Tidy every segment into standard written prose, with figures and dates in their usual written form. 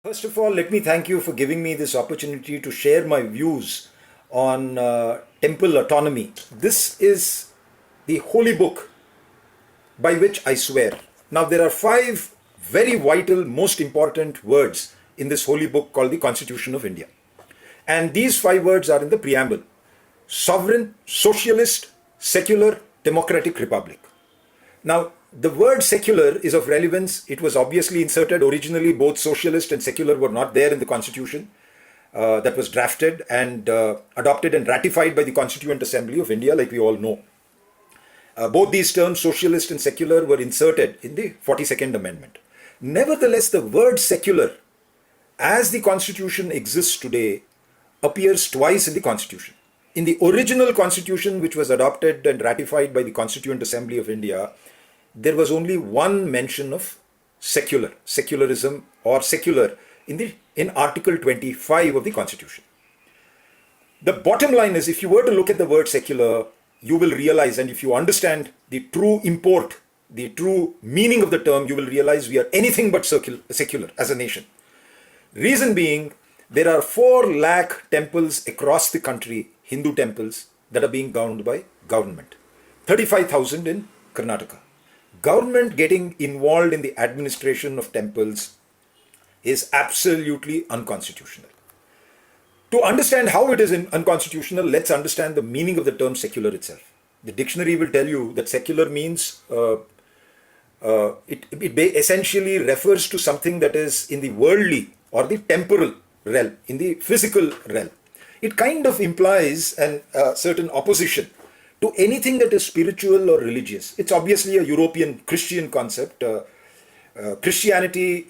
First of all, let me thank you for giving me this opportunity to share my views on temple autonomy. This is the holy book by which I swear. Now, there are five very vital, most important words in this holy book called the Constitution of India. And these five words are in the preamble: sovereign, socialist, secular, democratic republic. Now, the word secular is of relevance. It was obviously inserted originally. Both socialist and secular were not there in the constitution that was drafted and adopted and ratified by the Constituent Assembly of India, like we all know. Both these terms, socialist and secular, were inserted in the 42nd Amendment. Nevertheless, the word secular, as the constitution exists today, appears twice in the constitution. In the original constitution, which was adopted and ratified by the Constituent Assembly of India, there was only one mention of secularism or secular in Article 25 of the Constitution. The bottom line is, if you were to look at the word secular, you will realize, and if you understand the true import, the true meaning of the term, you will realize we are anything but secular as a nation. Reason being, there are 4 lakh temples across the country, Hindu temples, that are being governed by government. 35,000 in Karnataka. Government getting involved in the administration of temples is absolutely unconstitutional. To understand how it is unconstitutional, let's understand the meaning of the term secular itself. The dictionary will tell you that secular means it essentially refers to something that is in the worldly or the temporal realm, in the physical realm. It kind of implies a certain opposition to anything that is spiritual or religious. It's obviously a European Christian concept. Christianity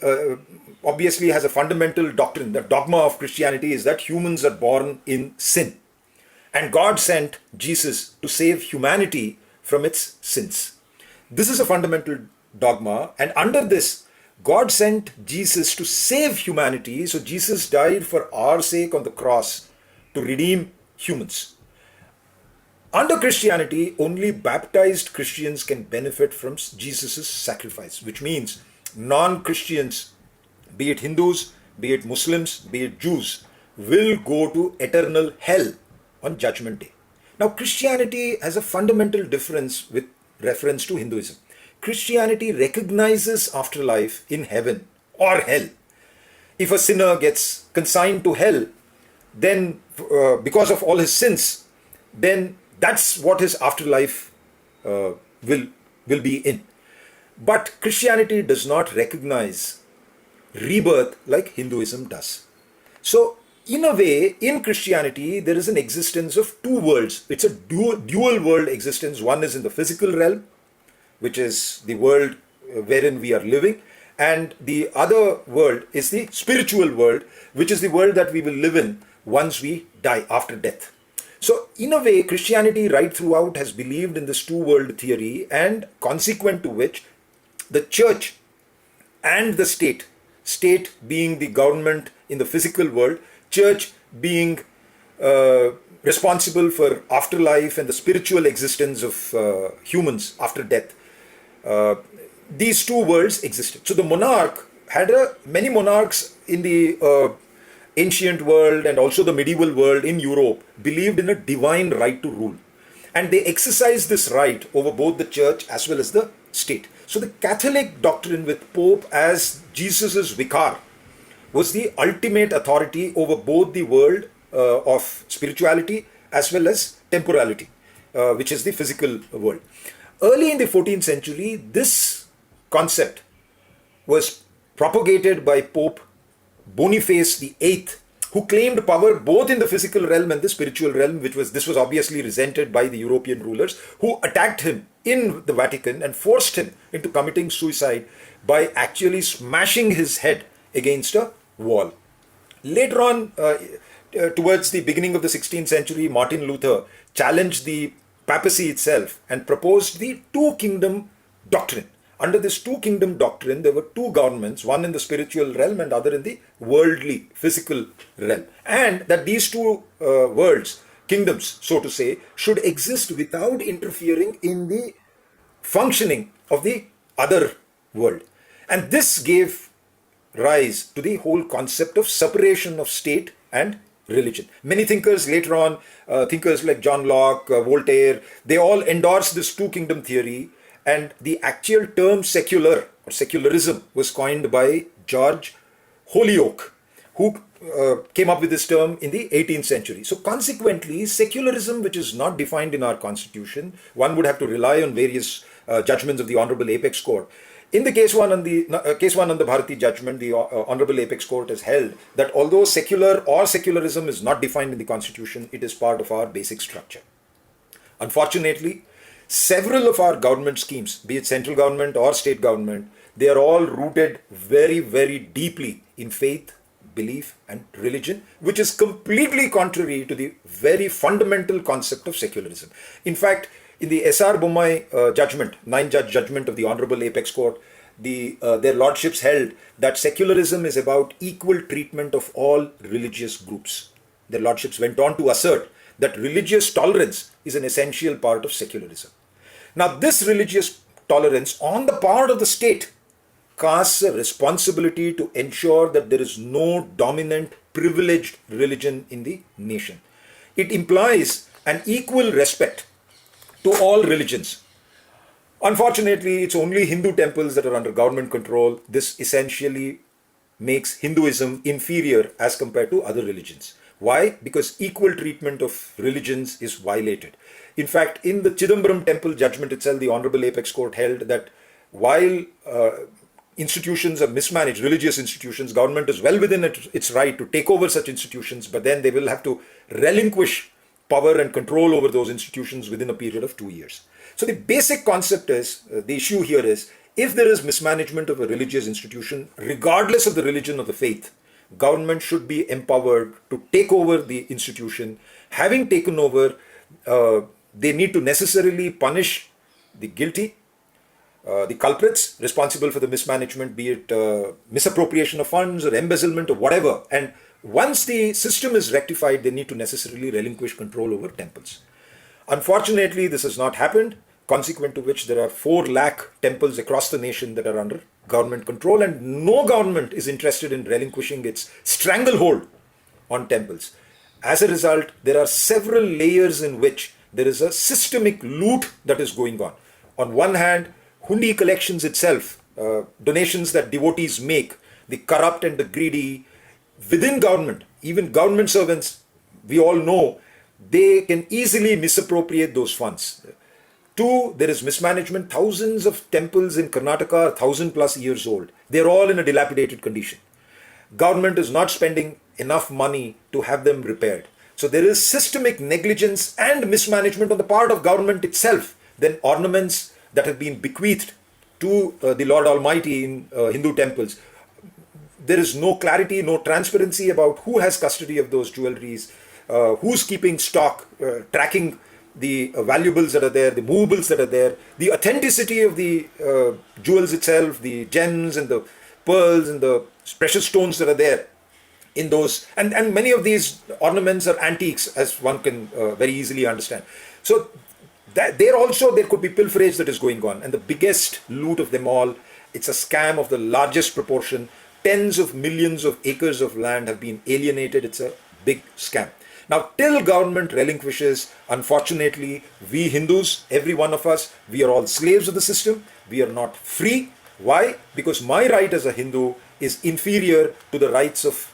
obviously has a fundamental doctrine. The dogma of Christianity is that humans are born in sin. And God sent Jesus to save humanity from its sins. This is a fundamental dogma. And under this, God sent Jesus to save humanity. So Jesus died for our sake on the cross to redeem humans. Under Christianity, only baptized Christians can benefit from Jesus' sacrifice, which means non-Christians, be it Hindus, be it Muslims, be it Jews, will go to eternal hell on Judgment Day. Now, Christianity has a fundamental difference with reference to Hinduism. Christianity recognizes afterlife in heaven or hell. If a sinner gets consigned to hell, then because of all his sins, then that's what his afterlife will be in. But Christianity does not recognize rebirth like Hinduism does. So, in a way, in Christianity, there is an existence of 2 worlds. It's a dual world existence. One is in the physical realm, which is the world wherein we are living. And the other world is the spiritual world, which is the world that we will live in once we die, after death. So, in a way, Christianity right throughout has believed in this 2-world theory, and consequent to which the church and the state being the government in the physical world, church being responsible for afterlife and the spiritual existence of humans after death, these 2 worlds existed. So the monarch had many monarchs in the ancient world and also the medieval world in Europe believed in a divine right to rule. And they exercised this right over both the church as well as the state. So the Catholic doctrine with Pope as Jesus's vicar was the ultimate authority over both the world of spirituality as well as temporality, which is the physical world. Early in the 14th century, this concept was propagated by Pope Boniface VIII, who claimed power both in the physical realm and the spiritual realm, this was obviously resented by the European rulers, who attacked him in the Vatican and forced him into committing suicide by actually smashing his head against a wall. Later on, towards the beginning of the 16th century, Martin Luther challenged the papacy itself and proposed the 2-kingdom doctrine. Under this 2-kingdom doctrine, there were 2 governments, one in the spiritual realm and other in the worldly, physical realm. And that these 2 worlds, kingdoms, so to say, should exist without interfering in the functioning of the other world. And this gave rise to the whole concept of separation of state and religion. Many thinkers later on, thinkers like John Locke, Voltaire, they all endorsed this two kingdom theory, and the actual term secular or secularism was coined by George Holyoake, who came up with this term in the 18th century. So consequently, secularism, which is not defined in our constitution, one would have to rely on various judgments of the Honorable Apex Court. In the case one on the Bharati judgment, the Honorable Apex Court has held that although secular or secularism is not defined in the constitution, it is part of our basic structure. Unfortunately, several of our government schemes, be it central government or state government, they are all rooted very, very deeply in faith, belief and religion, which is completely contrary to the very fundamental concept of secularism. In fact, in the S.R. Bommai judgment, 9-judge judgment of the Honorable Apex Court, their lordships held that secularism is about equal treatment of all religious groups. Their lordships went on to assert that religious tolerance is an essential part of secularism. Now, this religious tolerance on the part of the state casts a responsibility to ensure that there is no dominant, privileged religion in the nation. It implies an equal respect to all religions. Unfortunately, it's only Hindu temples that are under government control. This essentially makes Hinduism inferior as compared to other religions. Why? Because equal treatment of religions is violated. In fact, in the Chidambaram temple judgment itself, the Honorable Apex Court held that while institutions are mismanaged, religious institutions, government is well within its right to take over such institutions, but then they will have to relinquish power and control over those institutions within a period of 2 years. So the basic concept is, the issue here is, if there is mismanagement of a religious institution, regardless of the religion or the faith, government should be empowered to take over the institution. Having taken over, they need to necessarily punish the guilty, the culprits responsible for the mismanagement, be it misappropriation of funds or embezzlement or whatever. And once the system is rectified, they need to necessarily relinquish control over temples. Unfortunately, this has not happened, consequent to which there are 4 lakh temples across the nation that are under government control, and no government is interested in relinquishing its stranglehold on temples. As a result, there are several layers in which there is a systemic loot that is going on. On one hand, hundi collections itself, donations that devotees make, the corrupt and the greedy within government, even government servants, we all know, they can easily misappropriate those funds. 2, there is mismanagement. Thousands of temples in Karnataka are 1,000+ years old. They're all in a dilapidated condition. Government is not spending enough money to have them repaired. So there is systemic negligence and mismanagement on the part of government itself. Then ornaments that have been bequeathed to the Lord Almighty in Hindu temples, there is no clarity, no transparency about who has custody of those jewelries, who's keeping stock, tracking the valuables that are there, the movables that are there, the authenticity of the jewels itself, the gems and the pearls and the precious stones that are there in those. And many of these ornaments are antiques, as one can very easily understand. So there could be pilferage that is going on. And the biggest loot of them all, it's a scam of the largest proportion. Tens of millions of acres of land have been alienated. It's a big scam. Now, till government relinquishes, unfortunately, we Hindus, every one of us, we are all slaves of the system. We are not free. Why? Because my right as a Hindu is inferior to the rights of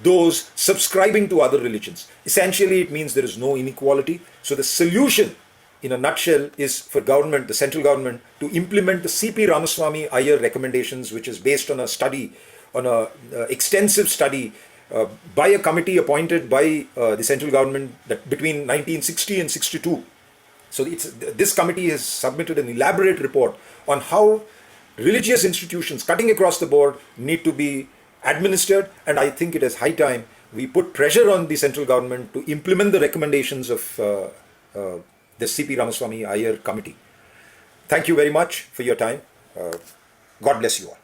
those subscribing to other religions. Essentially, it means there is no inequality. So the solution, in a nutshell, is for government, the central government, to implement the C.P. Ramaswamy Iyer recommendations, which is based on a study, on an extensive study by a committee appointed by the central government that between 1960 and 62. So this committee has submitted an elaborate report on how religious institutions cutting across the board need to be administered, and I think it is high time we put pressure on the central government to implement the recommendations of the C.P. Ramaswamy Iyer committee. Thank you very much for your time. God bless you all.